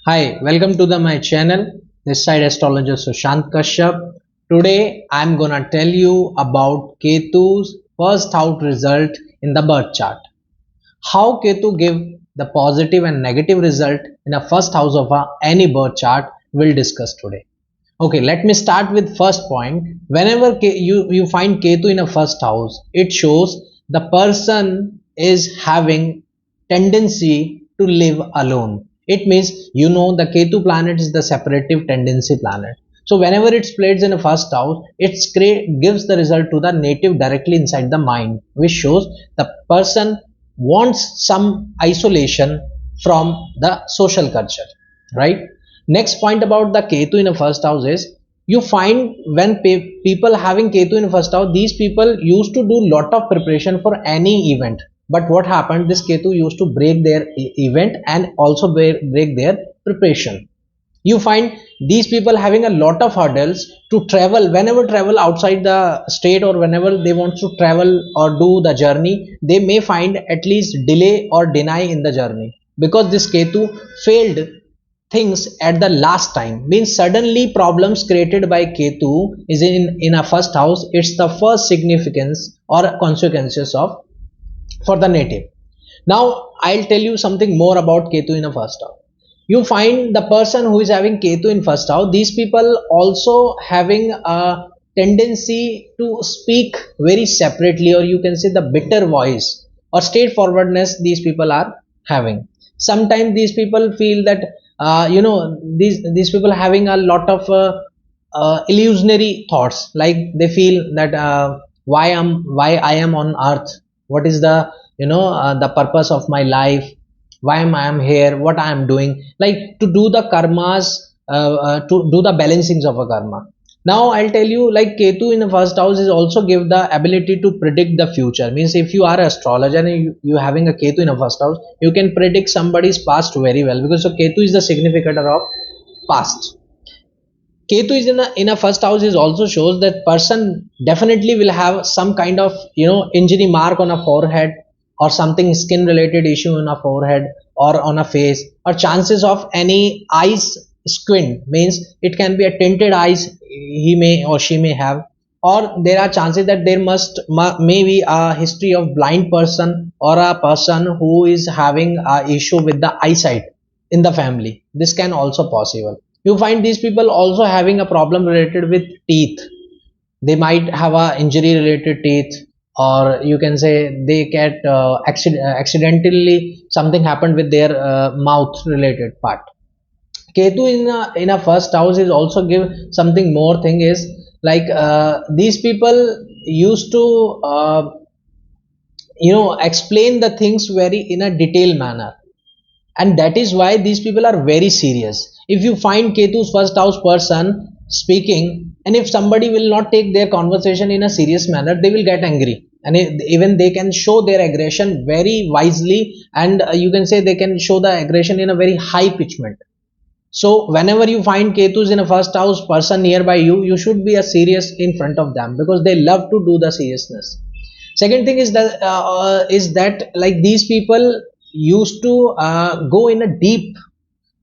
Hi, welcome to my channel. This side astrologer Sushant Kashyap. Today I'm gonna tell you about Ketu's first out result in the birth chart. How Ketu give the positive and negative result in a first house of any birth chart we'll discuss today. Okay, let me start with first point. Whenever you find Ketu in a first house, it shows the person is having tendency to live alone. It means the Ketu planet is the separative tendency planet. So whenever it's placed in a first house, gives the result to the native directly inside the mind, which shows the person wants some isolation from the social culture, right? Next point about the Ketu in a first house is you find when people having Ketu in first house, these people used to do lot of preparation for any event. But what happened? This Ketu used to break their event and also break their preparation. You find these people having a lot of hurdles to travel whenever travel outside the state, or whenever they want to travel or do the journey, they may find at least delay or deny in the journey, because this Ketu failed things at the last time. Means suddenly problems created by Ketu is in a first house. It's the first significance or consequences of for the native. Now I'll tell you something more about Ketu in a first house. You find the person who is having Ketu in first house, these people also having a tendency to speak very separately, or you can say the bitter voice or straightforwardness these people are having. Sometimes these people feel that these people having a lot of illusionary thoughts, like they feel that why I am on earth, what is the the purpose of my life, why I am here, what I am doing, like to do the karmas, to do the balancings of a karma. Now I'll tell you, like Ketu in the first house is also give the ability to predict the future. Means if you are an astrologer and you having a Ketu in a first house, you can predict somebody's past very well, because so Ketu is the significator of past. Ketu is in a first house is also shows that person definitely will have some kind of injury mark on a forehead, or something skin related issue on a forehead or on a face, or chances of any eyes squint. Means it can be a tinted eyes he may or she may have, or there are chances that there may be a history of blind person, or a person who is having a issue with the eyesight in the family. This can also possible. You find these people also having a problem related with teeth. They might have a injury related teeth, or you can say they get accidentally something happened with their mouth related part. Ketu in a first house is also give something more thing is, like these people used to explain the things very in a detailed manner, and that is why these people are very serious. If you find Ketu's first house person speaking, and if somebody will not take their conversation in a serious manner, they will get angry, and even they can show their aggression very wisely, and you can say they can show the aggression in a very high pitchment. So whenever you find Ketus in a first house person nearby you, you should be a serious in front of them, because they love to do the seriousness. Second thing is that like these people used to go in a deep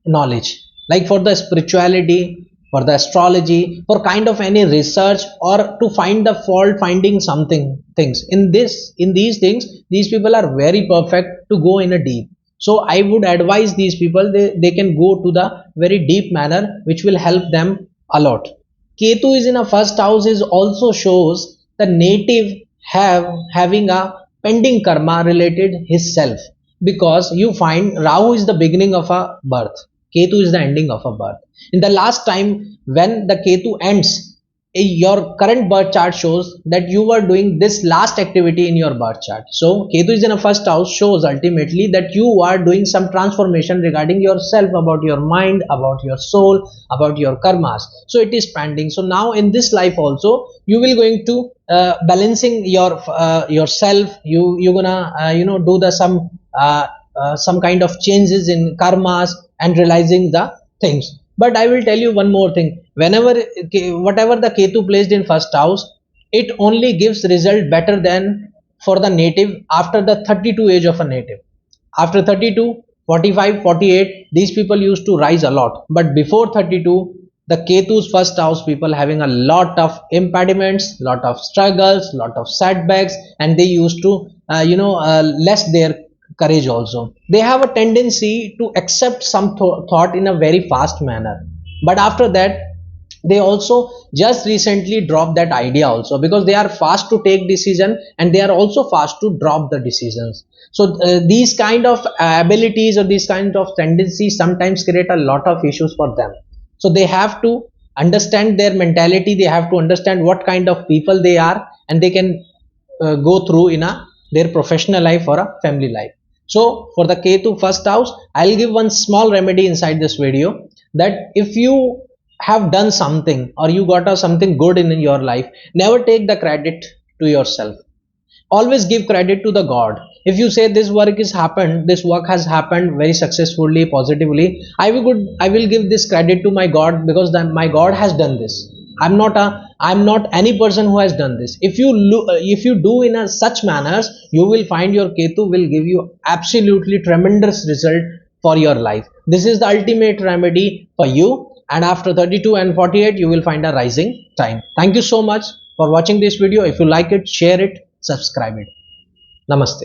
knowledge, like for the spirituality, for the astrology, for kind of any research, or to find the fault finding something things in these things. These people are very perfect to go in a deep. So I would advise these people, they can go to the very deep manner, which will help them a lot. Ketu is in a first house is also shows the native having a pending karma related his self, because you find Rahu is the beginning of a birth, Ketu is the ending of a birth. In the last time when the Ketu ends, your current birth chart shows that you were doing this last activity in your birth chart. So Ketu is in a first house shows ultimately that you are doing some transformation regarding yourself, about your mind, about your soul, about your karmas. So it is pending. So now in this life also you will going to balancing your yourself. You're gonna do the some kind of changes in karmas and realizing the things. But I will tell you one more thing. Whenever whatever the Ketu placed in first house, it only gives result better than for the native after the 32 age of a native. After 32, 45, 48, these people used to rise a lot. But before 32, the Ketu's first house people having a lot of impediments, lot of struggles, lot of setbacks, and they used to, less their courage also. They have a tendency to accept some thought in a very fast manner. But after that, they also just recently dropped that idea also, because they are fast to take decision and they are also fast to drop the decisions. So these kind of abilities or these kind of tendencies sometimes create a lot of issues for them. So they have to understand their mentality, they have to understand what kind of people they are, and they can go through in a their professional life or a family life. So for the Ketu first house, I'll give one small remedy inside this video, that if you have done something or you got something good in your life, never take the credit to yourself. Always give credit to the God. If you say this work has happened very successfully, positively, I will give this credit to my God, because my God has done this. I'm not any person who has done this. If you do in such manners, you will find your Ketu will give you absolutely tremendous result for your life. This is the ultimate remedy for you, and after 32 and 48 you will find a rising time. Thank you so much for watching this video. If you like it, share it, subscribe it. Namaste.